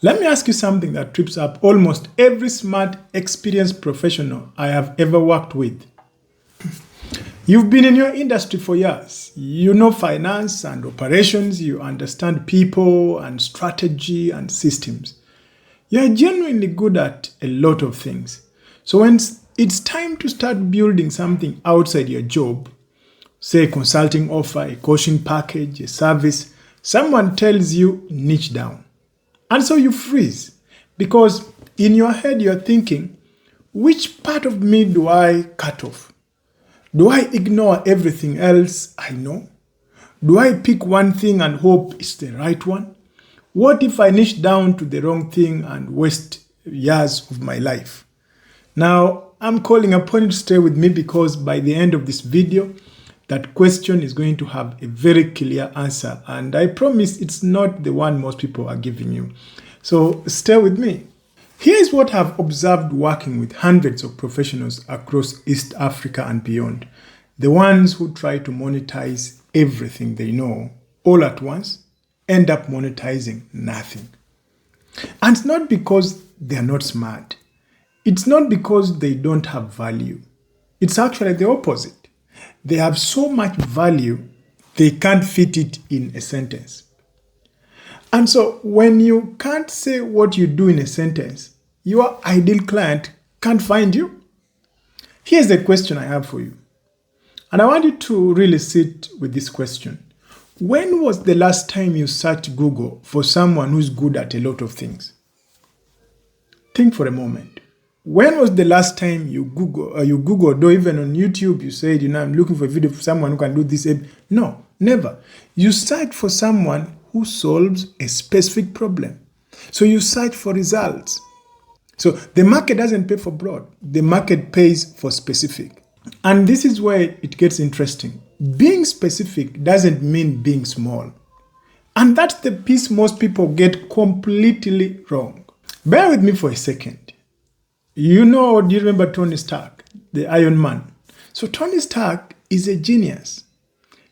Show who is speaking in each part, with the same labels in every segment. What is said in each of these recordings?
Speaker 1: Let me ask you something that trips up almost every smart, experienced professional I have ever worked with. You've been in your industry for years. You know finance and operations. You understand people and strategy and systems. You're genuinely good at a lot of things. So when it's time to start building something outside your job, say a consulting offer, a coaching package, a service, someone tells you niche down. And so you freeze because in your head you're thinking, which part of me do I cut off? Do I ignore everything else I know? Do I pick one thing and hope it's the right one? What if I niche down to the wrong thing and waste years of my life? Now, I'm calling upon you to stay with me because by the end of this video, that question is going to have a very clear answer. And I promise it's not the one most people are giving you. So stay with me. Here's what I've observed working with hundreds of professionals across East Africa and beyond. The ones who try to monetize everything they know all at once end up monetizing nothing. And it's not because they're not smart. It's not because they don't have value. It's actually the opposite. They have so much value, they can't fit it in a sentence. And so when you can't say what you do in a sentence, your ideal client can't find you. Here's the question I have for you. And I want you to really sit with this question. When was the last time you searched Google for someone who's good at a lot of things? Think for a moment. When was the last time you Googled, or even on YouTube, you said, I'm looking for a video for someone who can do this? No, never. You search for someone who solves a specific problem. So you search for results. So the market doesn't pay for broad. The market pays for specific. And this is where it gets interesting. Being specific doesn't mean being small. And that's the piece most people get completely wrong. Bear with me for a second. Do you remember Tony Stark, the Iron Man? So Tony Stark is a genius.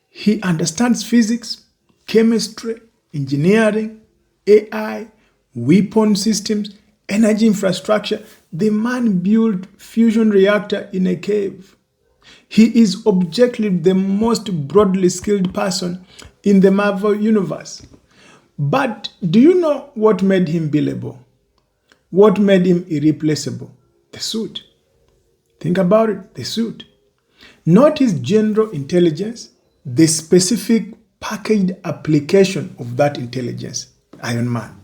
Speaker 1: He understands physics, chemistry, engineering, AI, weapon systems, energy infrastructure. The man built fusion reactor in a cave. He is objectively the most broadly skilled person in the Marvel universe. But do you know what made him billable? What made him irreplaceable? The suit. Think about it, the suit. Not his general intelligence, the specific packaged application of that intelligence, Iron Man.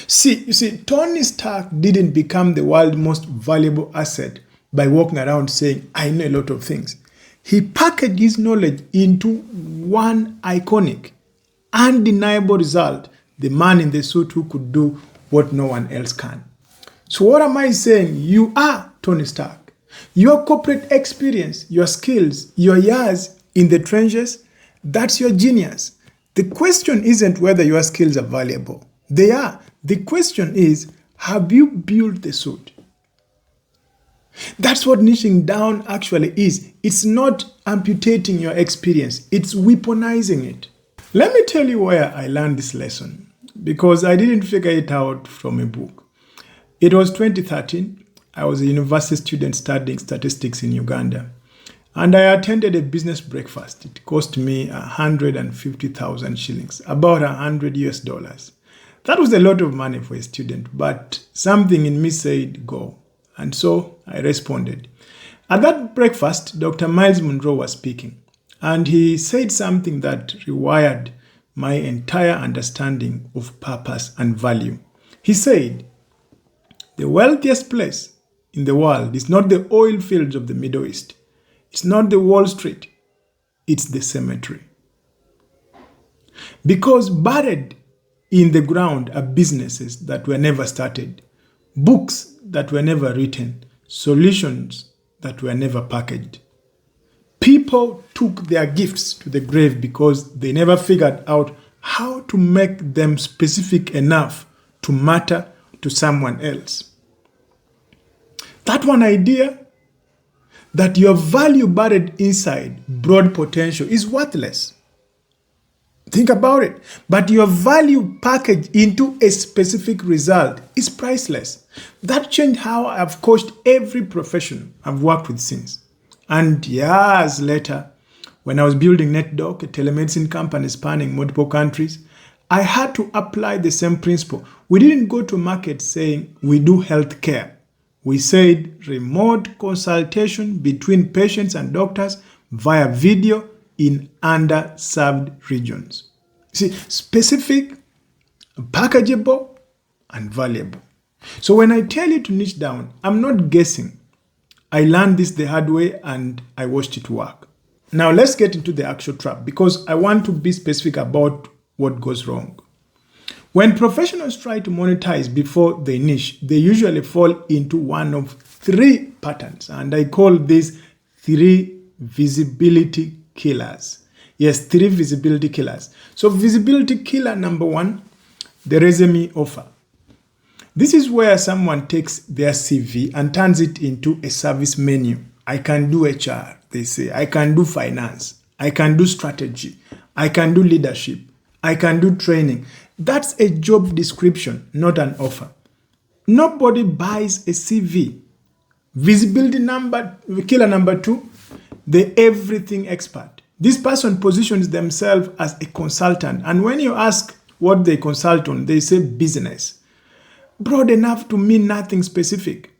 Speaker 1: You see, Tony Stark didn't become the world's most valuable asset by walking around saying, I know a lot of things. He packaged his knowledge into one iconic, undeniable result, the man in the suit who could do what no one else can. So what am I saying? You are Tony Stark. Your corporate experience, your skills, your years in the trenches, that's your genius. The question isn't whether your skills are valuable. They are. The question is, have you built the suit? That's what niching down actually is. It's not amputating your experience. It's weaponizing it. Let me tell you where I learned this lesson, because I didn't figure it out from a book. It was 2013. I was a university student studying statistics in Uganda. And I attended a business breakfast. It cost me 150,000 shillings, about $100. That was a lot of money for a student, but something in me said go. And so I responded. At that breakfast, Dr. Miles Monroe was speaking. And he said something that rewired my entire understanding of purpose and value. He said, the wealthiest place in the world is not the oil fields of the Middle East. It's not the Wall Street. It's the cemetery. Because buried in the ground are businesses that were never started, books that were never written, solutions that were never packaged. People took their gifts to the grave because they never figured out how to make them specific enough to matter to someone else. That one idea, that your value buried inside broad potential, is worthless. Think about it. But your value packaged into a specific result is priceless. That changed how I've coached every professional I've worked with since. And years later, when I was building NetDoc, a telemedicine company spanning multiple countries, I had to apply the same principle. We didn't go to market saying we do healthcare. We said remote consultation between patients and doctors via video in underserved regions. See, specific, packageable, and valuable. So when I tell you to niche down, I'm not guessing. I learned this the hard way and I watched it work. Now let's get into the actual trap because I want to be specific about what goes wrong. When professionals try to monetize before they niche, they usually fall into one of three patterns, and I call these three visibility killers. Yes, three visibility killers. So visibility killer number one, the resume offer. This is where someone takes their CV and turns it into a service menu. I can do HR, they say. I can do finance. I can do strategy. I can do leadership. I can do training. That's a job description, not an offer. Nobody buys a CV. Visibility killer number two, the everything expert. This person positions themselves as a consultant. And when you ask what they consult on, they say business. Broad enough to mean nothing specific.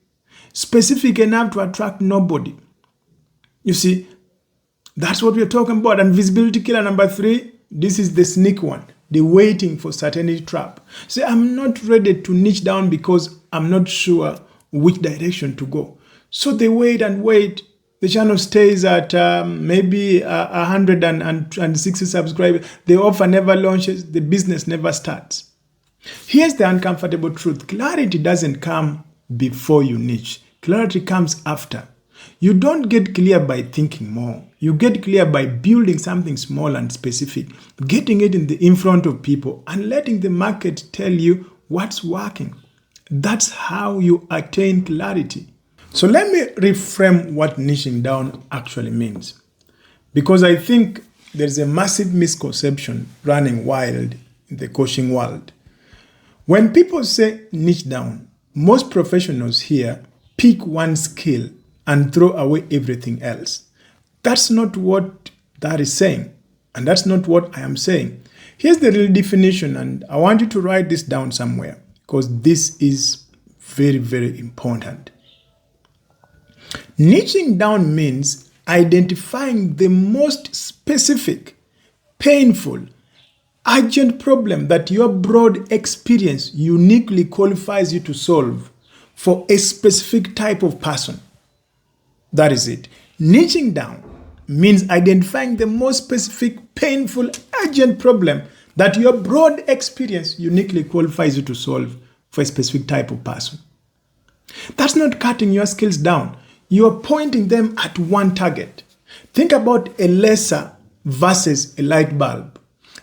Speaker 1: Specific enough to attract nobody. You see, that's what we're talking about. And visibility killer number three, this is the sneak one. The waiting for certainty trap. See, I'm not ready to niche down because I'm not sure which direction to go. So they wait and wait. The channel stays at maybe 160 subscribers. The offer never launches. The business never starts. Here's the uncomfortable truth. Clarity doesn't come before you niche. Clarity comes after. You don't get clear by thinking more. You get clear by building something small and specific, getting it in front of people and letting the market tell you what's working. That's how you attain clarity. So let me reframe what niching down actually means. Because I think there's a massive misconception running wild in the coaching world. When people say niche down, most professionals here pick one skill and throw away everything else. That's not what that is saying. And that's not what I am saying. Here's the real definition, and I want you to write this down somewhere because this is very, very important. Niching down means identifying the most specific, painful, urgent problem that your broad experience uniquely qualifies you to solve for a specific type of person. That is it. Niching down means identifying the most specific, painful, urgent problem that your broad experience uniquely qualifies you to solve for a specific type of person. That's not cutting your skills down. You're pointing them at one target. Think about a laser versus a light bulb.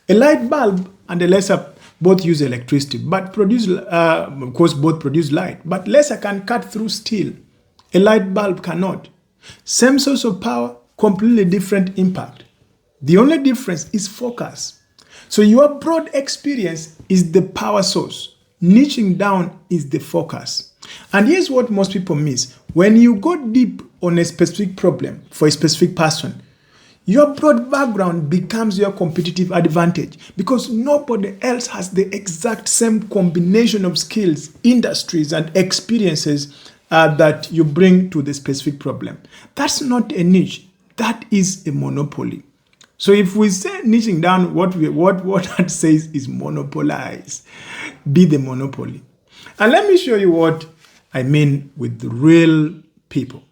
Speaker 1: A light bulb and a laser both use electricity, but of course, both produce light. But laser can cut through steel. A light bulb cannot. Same source of power, completely different impact. The only difference is focus. So your broad experience is the power source. Niching down is the focus. And here's what most people miss. When you go deep on a specific problem for a specific person, your broad background becomes your competitive advantage because nobody else has the exact same combination of skills, industries, and experiences that you bring to the specific problem. That's not a niche. That is a monopoly. So if we say niching down, what that says is monopolize. Be the monopoly. And let me show you what I mean with the real people.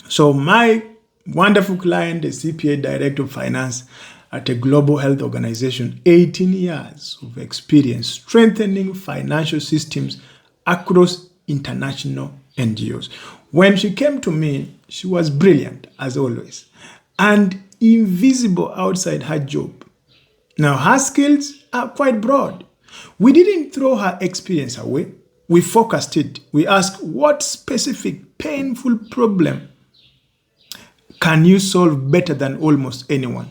Speaker 1: So my wonderful client, a CPA director of finance at a global health organization, 18 years of experience strengthening financial systems across international NGOs. When she came to me, she was brilliant, as always, and invisible outside her job. Now, her skills are quite broad. We didn't throw her experience away. We focused it. We asked, what specific, painful problem can you solve better than almost anyone?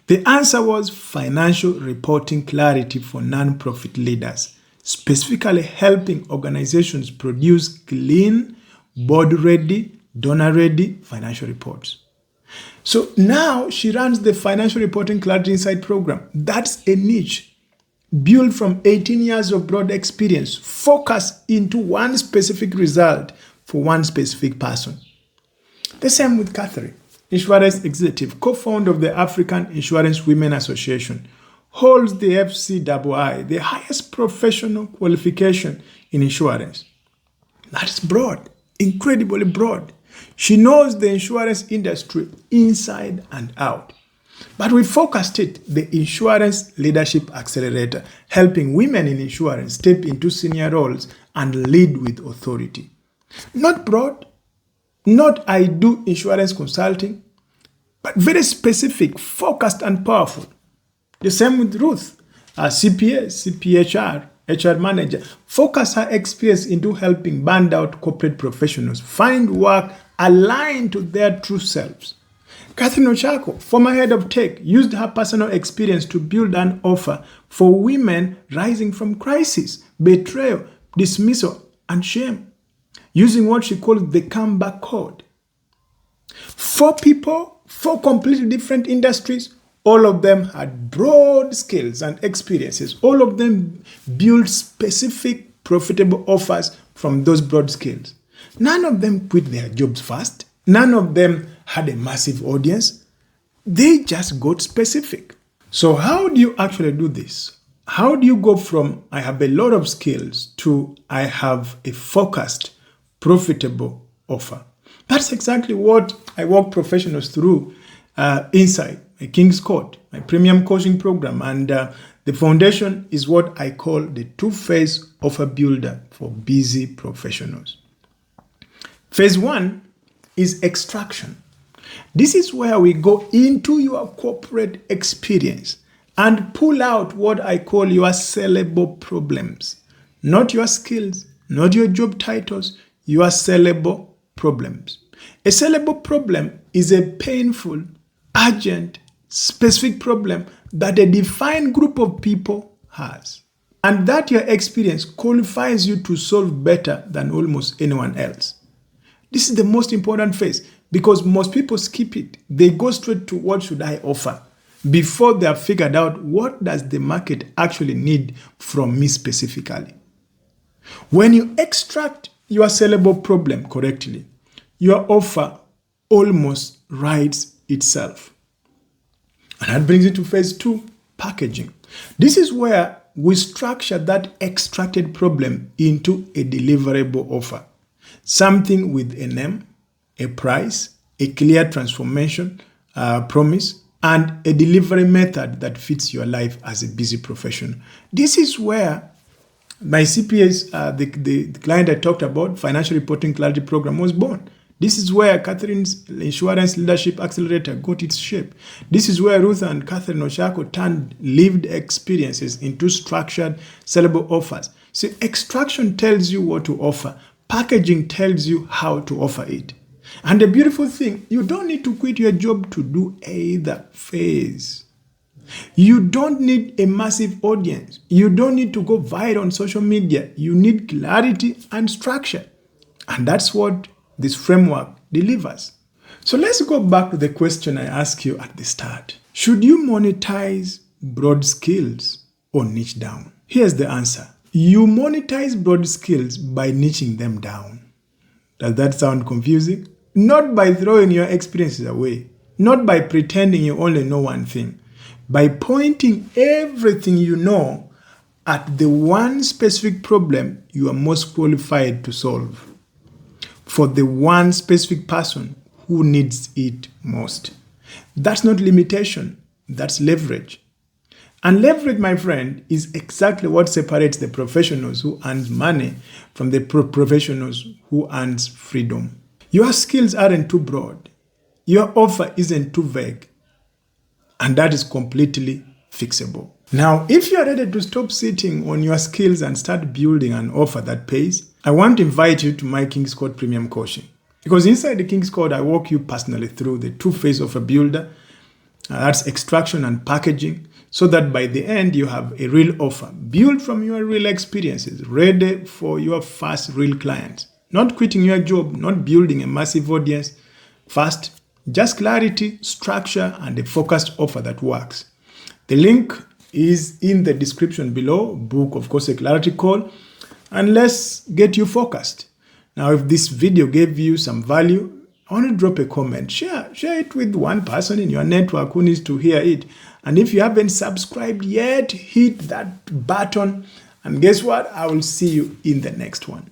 Speaker 1: The answer was financial reporting clarity for non-profit leaders, specifically helping organizations produce clean, board-ready, donor-ready financial reports. So now she runs the Financial Reporting Clarity Insight program. That's a niche built from 18 years of broad experience, focused into one specific result for one specific person. The same with Catherine, insurance executive, co-founder of the African Insurance Women Association, holds the FCII, the highest professional qualification in insurance. That's broad, incredibly broad. She knows the insurance industry inside and out. But we focused it, the Insurance Leadership Accelerator, helping women in insurance step into senior roles and lead with authority. Not broad, not I do insurance consulting, but very specific, focused and powerful. The same with Ruth, a CPA, CPHR, HR manager, focus her experience into helping burned out corporate professionals find work aligned to their true selves. Catherine Ochako, former head of tech, used her personal experience to build an offer for women rising from crisis, betrayal, dismissal, and shame, using what she calls the comeback code. 4 people, 4 completely different industries, all of them had broad skills and experiences. All of them built specific profitable offers from those broad skills. None of them quit their jobs fast. None of them had a massive audience. They just got specific. So how do you actually do this? How do you go from I have a lot of skills to I have a focused, profitable offer? That's exactly what I walk professionals through inside my King's Court, my premium coaching program. And the foundation is what I call the 2-phase offer builder for busy professionals. Phase 1 is extraction. This is where we go into your corporate experience and pull out what I call your sellable problems. Not your skills, not your job titles, your sellable problems. A sellable problem is a painful, urgent, specific problem that a defined group of people has, and that your experience qualifies you to solve better than almost anyone else. This is the most important phase because most people skip it. They go straight to what should I offer before they have figured out what does the market actually need from me specifically. When you extract your sellable problem correctly, your offer almost writes itself. And that brings it to phase 2, packaging. This is where we structure that extracted problem into a deliverable offer. Something with a name, a price, a clear transformation promise, and a delivery method that fits your life as a busy professional. This is where my CPA's, the client I talked about, Financial Reporting Clarity Program, was born. This is where Catherine's Insurance Leadership Accelerator got its shape. This is where Ruth and Catherine Ochako turned lived experiences into structured, sellable offers. So extraction tells you what to offer. Packaging tells you how to offer it. And the beautiful thing, you don't need to quit your job to do either phase. You don't need a massive audience. You don't need to go viral on social media. You need clarity and structure. And that's what this framework delivers. So let's go back to the question I asked you at the start. Should you monetize broad skills or niche down? Here's the answer. You monetize broad skills by niching them down. Does that sound confusing? Not by throwing your experiences away. Not by pretending you only know one thing. By pointing everything you know at the one specific problem you are most qualified to solve for the one specific person who needs it most. That's not limitation, that's leverage. And leverage, my friend, is exactly what separates the professionals who earn money from the professionals who earn freedom. Your skills aren't too broad. Your offer isn't too vague. And that is completely fixable. Now, if you are ready to stop sitting on your skills and start building an offer that pays, I want to invite you to my King's Court Premium Coaching. Because inside the King's Court, I walk you personally through the 2-phase offer builder That's extraction and packaging, so that by the end you have a real offer built from your real experiences, ready for your first real clients. Not quitting your job, not building a massive audience fast, just clarity, structure, and a focused offer that works. The link is in the description below. Book, of course, a clarity call, and let's get you focused. Now, if this video gave you some value, I want to drop a comment. Share it with one person in your network who needs to hear it. And if you haven't subscribed yet, hit that button. And guess what? I will see you in the next one.